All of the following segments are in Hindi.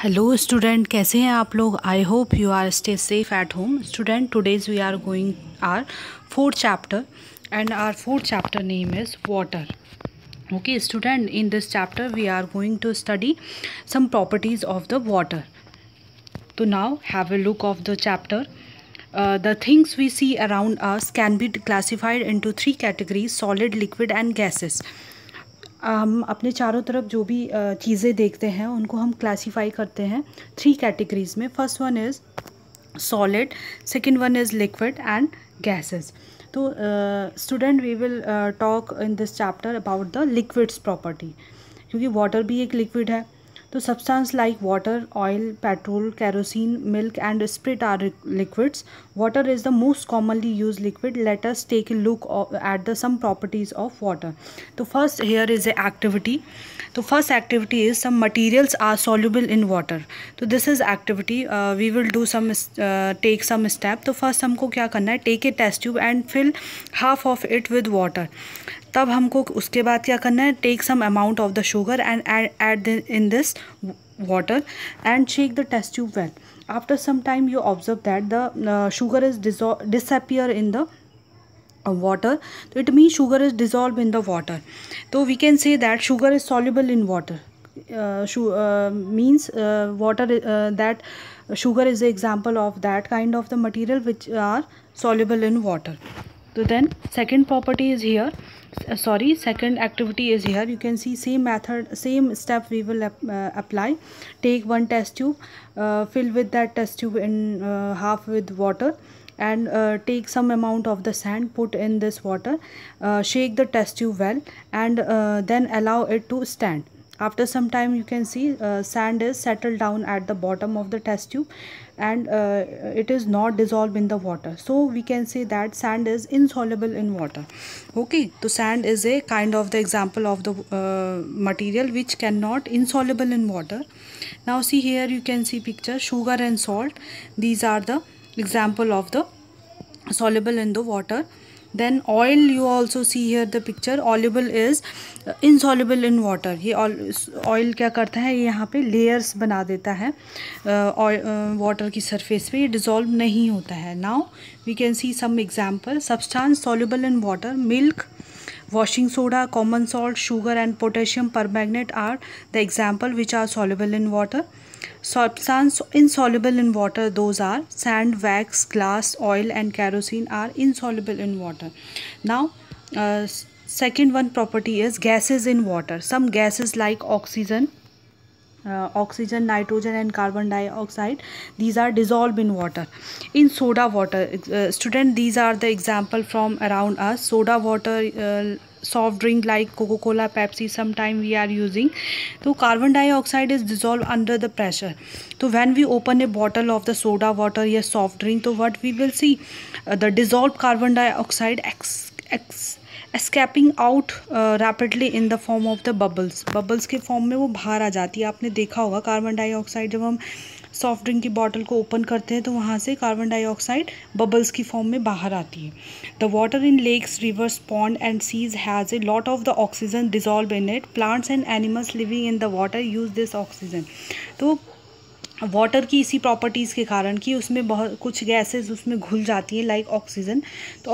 हेलो स्टूडेंट, कैसे हैं आप लोग। I hope you are stay safe at home. Student, today's we are going are fourth chapter and our fourth chapter name is water. Okay student, in this chapter we are going to study some properties of the water. So now have a look of the chapter. The things we see around us can be classified into three categories: solid, liquid and gases. हम अपने चारों तरफ जो भी चीज़ें देखते हैं उनको हम क्लासीफाई करते हैं थ्री कैटेगरीज में. First one is solid, second one is liquid and gases. तो student, we will talk in this chapter about the liquids property, क्योंकि वाटर भी एक लिक्विड है. तो substance like water, oil, petrol, kerosene, milk and spirit are liquids. Water is the most commonly use liquid. Let us take a look at the some properties of water. तो first here is A activity. तो first activity is some materials are soluble in water. तो this is activity. We will do some take some step. तो फर्स्ट हमको क्या करना है, take a test tube and fill half of it with water. तब हमको उसके बाद क्या करना है, take some amount of the sugar and add in this water and shake the test tube well. After some time you observe that the sugar is disappear in the water. So it means sugar is dissolved in the water. So we can say that sugar is soluble in water. Means water, that sugar is the example of that kind of the material which are soluble in water. So then second property is here. Second activity is here. You can see same method, same step we will apply. Take one test tube, fill with that test tube in half with water and take some amount of the sand, put in this water, shake the test tube well and then allow it to stand. After some time you can see sand is settled down at the bottom of the test tube and it is not dissolved in the water. So we can say that sand is insoluble in water. Okay, so sand is a kind of the example of the material which cannot insoluble in water. Now see here, you can see picture sugar and salt. These are the example of the soluble in the water. Then oil, you also see here the picture. Soluble is insoluble in water. ये ऑयल क्या करता है, यहाँ पे लेयर्स बना देता है वाटर की सरफेस पे, ये डिज़ोल्व नहीं होता है. Now we can see some example. Substance soluble in water: milk, washing soda, common salt, sugar and potassium permanganate are the example which are soluble in water. Substance insoluble in water, those are sand, wax, glass, oil and kerosene are insoluble in water. Now second one property is gases in water. Some gases like oxygen, nitrogen and carbon dioxide, these are dissolved in water. In soda water, student, these are the example from around us. Soda water, soft drink like Coca-Cola, Pepsi, sometime we are using. So carbon dioxide is dissolved under the pressure. So when we open a bottle of the soda water or soft drink, so what we will see, the dissolved carbon dioxide escaping out rapidly in the form of the bubbles के फॉर्म में वो बाहर आ जाती है. आपने देखा होगा कार्बन डाइऑक्साइड, जब हम सॉफ्ट ड्रिंक की बॉटल को ओपन करते हैं तो वहाँ से कार्बन डाइऑक्साइड बबल्स की फॉर्म में बाहर आती है. The water in lakes, rivers, pond and seas has a lot of the oxygen dissolve in it. Plants and animals living in the water use this oxygen. तो वाटर की इसी प्रॉपर्टीज़ के कारण कि उसमें बहुत कुछ गैसेस उसमें घुल जाती हैं लाइक ऑक्सीजन. तो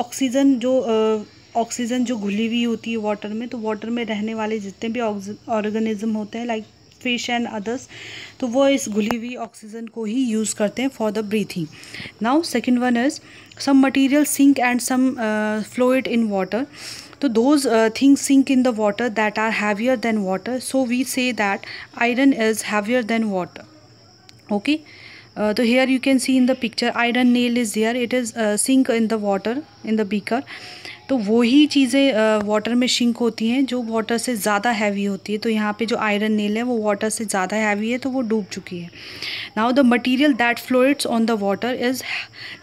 ऑक्सीजन जो घुली हुई होती है वाटर में, तो वाटर में रहने वाले जितने भी ऑर्गेनिज्म होते हैं लाइक फिश एंड अदर्स, तो वो इस घुली हुई ऑक्सीजन को ही यूज़ करते हैं for the breathing. Now second one is some material sink and some float in water. तो those things sink in the water that are heavier than water. So we say that iron is heavier than water. Okay, so here you can see in the picture iron nail is there. It is sink in the water in the beaker. तो वही चीज़ें वाटर में शिंक होती हैं जो वाटर से ज़्यादा हैवी होती है. तो यहाँ पे जो आयरन नेल है वो वाटर से ज़्यादा हैवी है, तो वो डूब चुकी है. Now the material that floats on the water is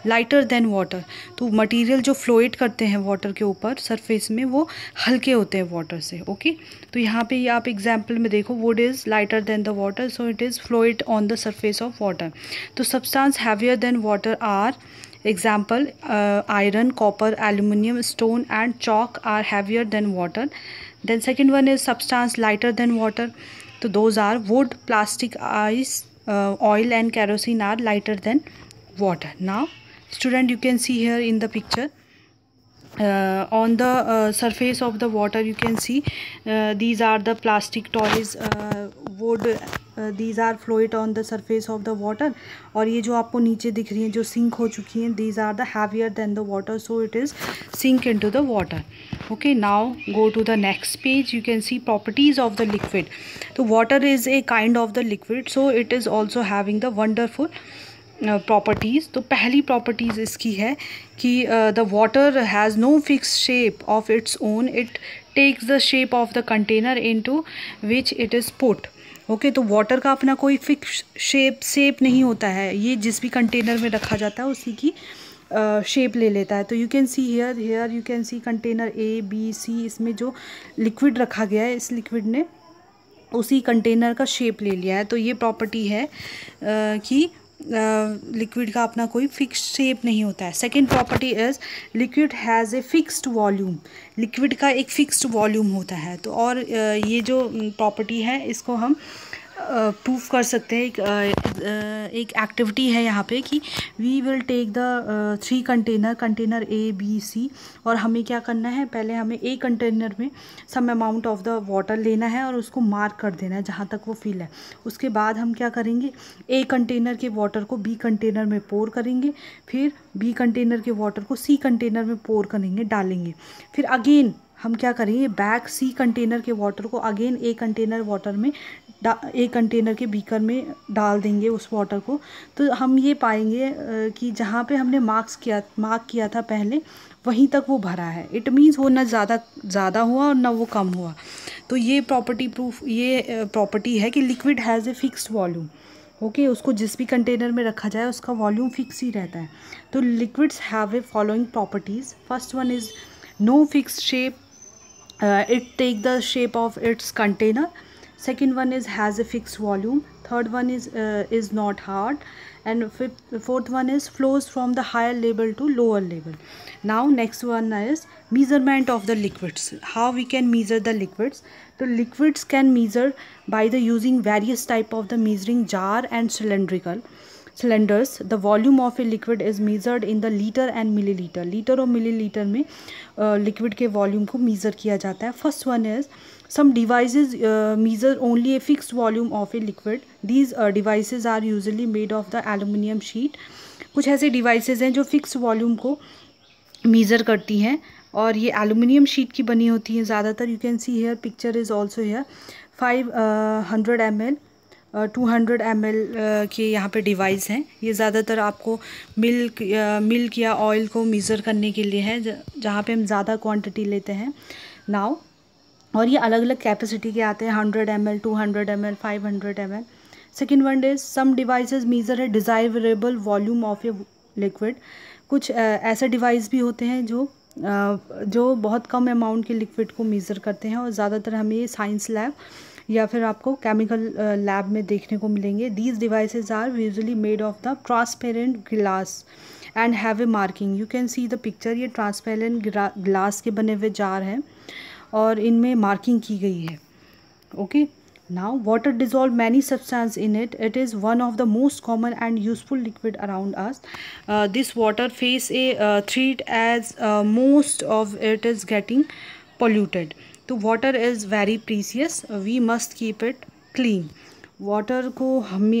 lighter than water. तो मटेरियल जो फ्लोइट करते हैं वाटर के ऊपर सरफेस में वो हल्के होते हैं वाटर से. ओके, तो यहाँ पे आप एग्जाम्पल में देखो, wood is lighter than the water, so it is float on the surface of water. तो substance heavier than water are example iron, copper, aluminium, stone and chalk are heavier than water. Then second one is substance lighter than water. So those are wood, plastic, ice, oil and kerosene are lighter than water. Now student, you can see here in the picture, on the surface of the water you can see these are the plastic toys, wood, these are float on the surface of the water. और ये जो आपको नीचे दिख रही हैं जो सिंक हो चुकी हैं, these are the heavier than the water, so it is sink into the water. Okay, now go to the next page. You can see properties of the liquid. So water is a kind of the liquid, so it is also having the wonderful properties. तो पहली प्रॉपर्टीज़ इसकी है कि the water has no fix shape of its own, it takes the shape of the container into which it is put. Okay, तो वाटर का अपना कोई फिक्स शेप नहीं होता है, ये जिस भी कंटेनर में रखा जाता है उसी की शेप ले लेता है. तो you can see here you can C container A, B, C, इसमें जो लिक्विड रखा गया है इस लिक्विड ने उसी कंटेनर का शेप ले लिया है. तो ये प्रॉपर्टी है कि लिक्विड का अपना कोई फिक्स शेप नहीं होता है. Second property is liquid has a fixed volume. Liquid का एक फिक्स्ड वॉल्यूम होता है. तो और ये जो प्रॉपर्टी है इसको हम प्रूफ कर सकते हैं. एक एक्टिविटी है यहाँ पे कि we will take the 3 container A, B, C, और हमें क्या करना है, पहले हमें A कंटेनर में some amount of the water लेना है और उसको मार्क कर देना है जहाँ तक वो फिल है. उसके बाद हम क्या करेंगे, A कंटेनर के वाटर को B कंटेनर में पोर करेंगे, फिर B कंटेनर के वाटर को C कंटेनर में पोर करेंगे, डालेंगे. फिर अगेन हम क्या करेंगे, बैक C कंटेनर के वाटर को अगेन A कंटेनर वाटर में एक कंटेनर के बीकर में डाल देंगे उस वाटर को. तो हम ये पाएंगे कि जहाँ पे हमने मार्क किया था पहले वहीं तक वो भरा है. इट मीन्स वो ना ज़्यादा हुआ और ना वो कम हुआ. तो ये प्रॉपर्टी है कि liquid has a fixed volume. Okay, उसको जिस भी कंटेनर में रखा जाए उसका वॉल्यूम फिक्स ही रहता है. तो liquids have a following properties. First one is no fixed shape, it take the shape of its container. Second one is has a fixed volume. Third one is not hard, and fourth one is flows from the higher level to lower level. Now next one is measurement of the liquids. How we can measure the liquids? The liquids can measure by the using various type of the measuring jar and cylinders. The volume of a liquid is measured in the liter and milliliter. Litre और मिलीलीटर में लिक्विड के वॉल्यूम को मीज़र किया जाता है. First one is some devices measure only a fixed volume of a liquid. These devices are usually made of the aluminium sheet. कुछ ऐसे devices हैं जो fixed volume को measure करती हैं और ये aluminium sheet की बनी होती हैं ज़्यादातर. You can see here picture is also here 500 ml 200 ml के यहाँ पे डिवाइस हैं. ये ज़्यादातर आपको मिल्क या ऑयल को मीज़र करने के लिए है जहाँ पे हम ज़्यादा क्वांटिटी लेते हैं. नाउ और ये अलग अलग कैपेसिटी के आते हैं, 100 ml 200 ml 500 ml. Second one is some devices measure है desirable volume of a liquid. कुछ ऐसे डिवाइस भी होते हैं जो बहुत कम अमाउंट के लिक्विड को मीज़र करते हैं और ज़्यादातर हमें ये साइंस लैब या फिर आपको केमिकल लैब में देखने को मिलेंगे. These devices are usually made of the transparent glass and have a marking. You can see the picture. ये ट्रांसपेरेंट ग्लास के बने हुए जार हैं और इनमें मार्किंग की गई है. Okay, now water dissolve many substance in it. It is one of the most common and useful liquid around us. This water face a threat as most of it is getting polluted. तो water is very precious, we must keep it clean. Water को हमें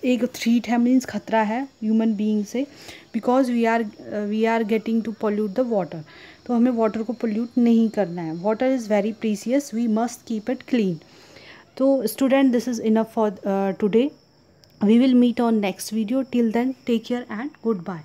एक थ्रेट है, मीन्स खतरा है ह्यूमन बीइंग से, because we are getting to pollute the water. तो हमें वाटर को पोल्यूट नहीं करना है. Water is very precious, we must keep it clean. तो student, this is enough for today. We will meet on next video. Till then take care and good bye.